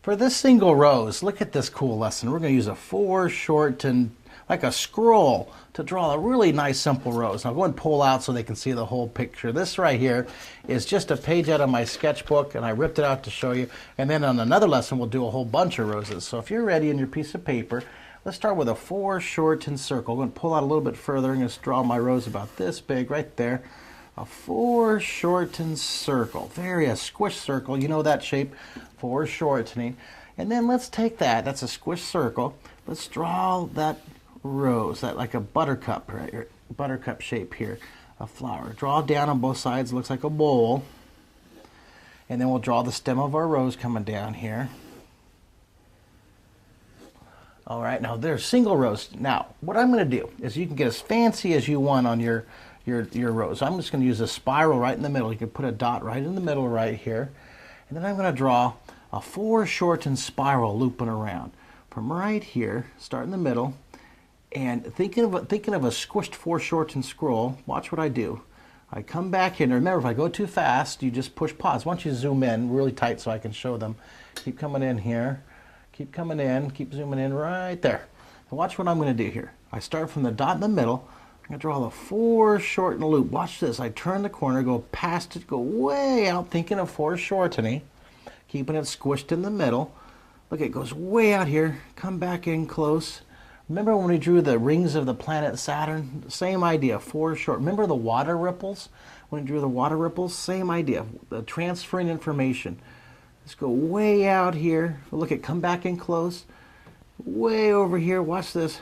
For this single rose, look at this cool lesson. We're going to use a foreshortened, like a scroll, to draw a really nice simple rose. Now go and pull out so they can see the whole picture. This right here is just a page out of my sketchbook, and I ripped it out to show you. And then on another lesson, we'll do a whole bunch of roses. So if you're ready in your piece of paper, let's start with a foreshortened circle. I'm going to pull out a little bit further. I'm going to draw my rose about this big right there. A foreshortened circle. Very a squished circle. You know that shape, foreshortening. And then let's take that. That's a squished circle. Let's draw that rose, that like a buttercup, right here, buttercup shape here, a flower. Draw down on both sides. Looks like a bowl. And then we'll draw the stem of our rose coming down here. All right, now there's single rose. Now, what I'm going to do is you can get as fancy as you want on your rose. I'm just going to use a spiral right in the middle. You can put a dot right in the middle right here. And then I'm going to draw a foreshortened spiral looping around. From right here, start in the middle, and thinking of a squished foreshortened scroll, watch what I do. I come back in. Remember, if I go too fast, you just push pause. Once you zoom in really tight so I can show them. Keep coming in here. Keep coming in. Keep zooming in right there. And watch what I'm going to do here. I start from the dot in the middle. I'm going to draw the foreshortened loop. Watch this. I turn the corner, go past it, go way out, thinking of foreshortening, keeping it squished in the middle. Look, it goes way out here. Come back in close. Remember when we drew the rings of the planet Saturn? Same idea, foreshort. Remember the water ripples? When we drew the water ripples? Same idea, the transferring information. Let's go way out here. Look, it come back in close. Way over here. Watch this.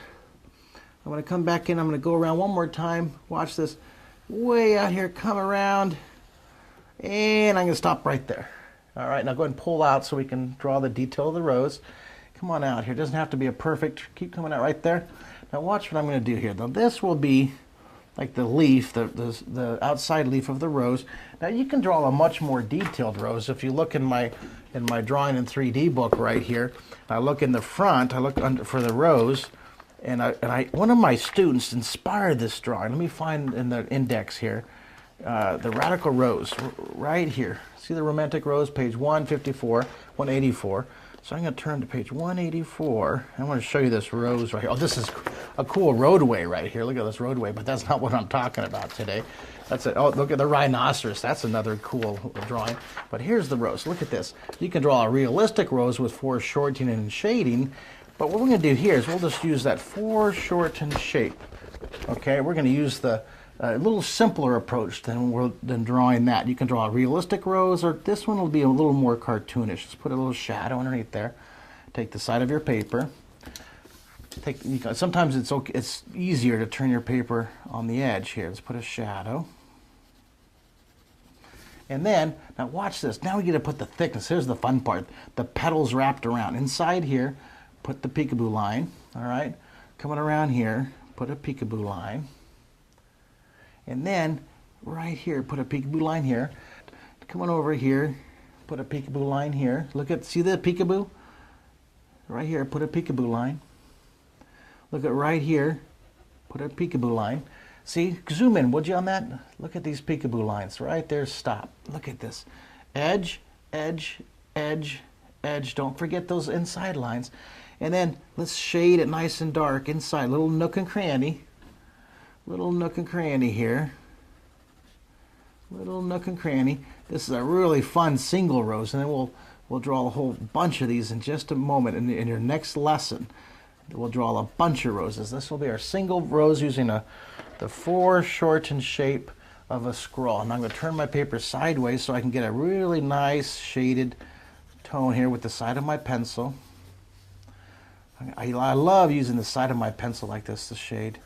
I'm going to come back in. I'm going to go around one more time. Watch this. Way out here. Come around. And I'm going to stop right there. All right, now go ahead and pull out so we can draw the detail of the rose. Come on out here. It doesn't have to be a perfect. Keep coming out right there. Now watch what I'm going to do here. Now this will be like the leaf, the outside leaf of the rose. Now you can draw a much more detailed rose. If you look in my drawing in 3D book right here, I look in the front. I look under for the rose, and one of my students inspired this drawing. Let me find in the index here. The radical rose right here. See the romantic rose, page 154, 184. So I'm going to turn to page 184. I want to show you this rose right here. Oh, this is a cool roadway right here. Look at this roadway, but that's not what I'm talking about today. That's it. Oh, look at the rhinoceros. That's another cool drawing. But here's the rose. Look at this. You can draw a realistic rose with foreshortening and shading. But what we're going to do here is we'll just use that foreshortened shape. Okay, we're going to use the a little simpler approach than drawing that. You can draw a realistic rose, or this one will be a little more cartoonish. Just put a little shadow underneath there. Take the side of your paper. Sometimes it's easier to turn your paper on the edge here. Let's put a shadow. And then, now watch this. Now we get to put the thickness. Here's the fun part. The petals wrapped around. Inside here, put the peekaboo line. All right? Coming around here, put a peekaboo line. And then, right here, put a peekaboo line here. Come on over here, put a peekaboo line here. See the peekaboo? Right here, put a peekaboo line. Look at right here, put a peekaboo line. See, zoom in, would you, on that? Look at these peekaboo lines. Right there, stop. Look at this. Edge, edge, edge, edge. Don't forget those inside lines. And then, let's shade it nice and dark inside. Little nook and cranny. Little nook and cranny here. Little nook and cranny. This is a really fun single rose, and then we'll draw a whole bunch of these in just a moment. In your next lesson, we'll draw a bunch of roses. This will be our single rose using the foreshortened shape of a scroll. And I'm going to turn my paper sideways so I can get a really nice shaded tone here with the side of my pencil. I love using the side of my pencil like this to shade.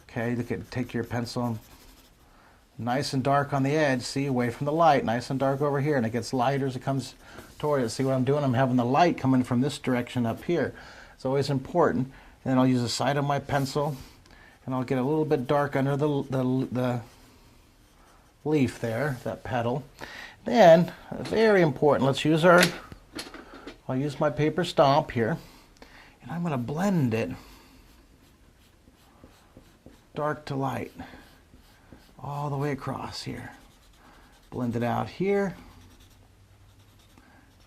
Okay, take your pencil, nice and dark on the edge, see, away from the light, nice and dark over here, and it gets lighter as it comes toward it. See what I'm doing? I'm having the light coming from this direction up here. It's always important. And then I'll use the side of my pencil, and I'll get a little bit dark under the leaf there, that petal. Then, very important, I'll use my paper stomp here, and I'm going to blend it dark to light all the way across here. Blend it out here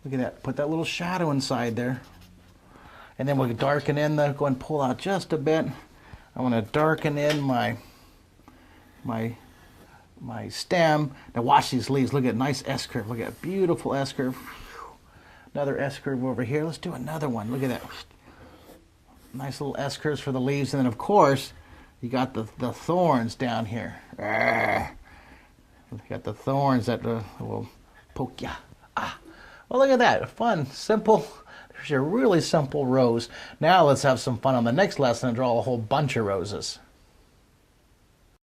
Look at that. Put that little shadow inside there. And then we'll darken in the, go and pull out just a bit. I want to darken in my stem. Now watch these leaves. Look at nice S-curve. Look at beautiful S-curve. Another S-curve over here. Let's do another one. Look at that. Nice little S-curves for the leaves. And then of course, you got the thorns down here. You got the thorns that will poke ya. Well, look at that. Fun, simple. There's your really simple rose. Now let's have some fun on the next lesson and draw a whole bunch of roses.